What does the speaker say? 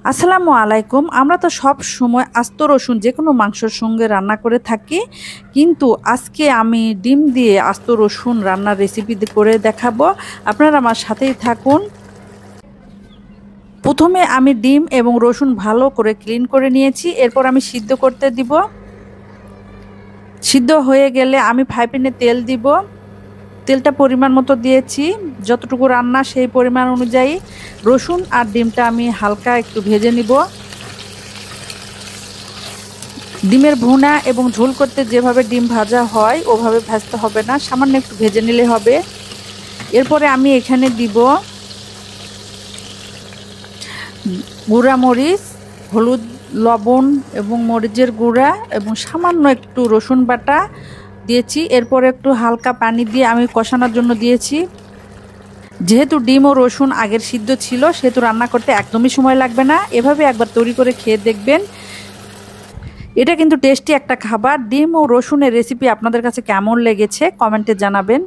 আসসালামু আলাইকুম। আমরা তো সব সময় আস্ত রসুন যে কোনো মাংসের সঙ্গে রান্না করে থাকি, কিন্তু আজকে আমি ডিম দিয়ে আস্ত রসুন রান্নার রেসিপি করে দেখাবো। আপনারা আমার সাথেই থাকুন। প্রথমে আমি ডিম এবং রসুন ভালো করে ক্লিন করে নিয়েছি, এরপর আমি সিদ্ধ করতে দিব। সিদ্ধ হয়ে গেলে আমি ফ্রাই প্যানে তেল দিব। তেলটা পরিমাণ মতো দিয়েছি, যতটুকু রান্না সেই পরিমাণ অনুযায়ী। রসুন আর ডিমটা আমি হালকা একটু ভেজে নিব। ডিমের ভুনা এবং ঝোল করতে যেভাবে ডিম ভাজা হয় ওভাবে ভাজতে হবে না, সামান্য একটু ভেজে নিলে হবে। এরপরে আমি এখানে দিব গুঁড়া মরিচ, হলুদ, লবণ এবং মরিচের গুঁড়া এবং সামান্য একটু রসুন বাটা দিয়েছি। এরপরে একটু হালকা পানি দিয়ে আমি কষানোর জন্য দিয়েছি। যেহেতু ডিম ও রসুন আগের সিদ্ধ ছিল, সেহেতু রান্না করতে একদমই সময় লাগবে না। এভাবে একবার তৈরি করে খেয়ে দেখবেন, এটা কিন্তু টেস্টি একটা খাবার। ডিম ও রসুনের রেসিপি আপনাদের কাছে কেমন লেগেছে কমেন্টে জানাবেন।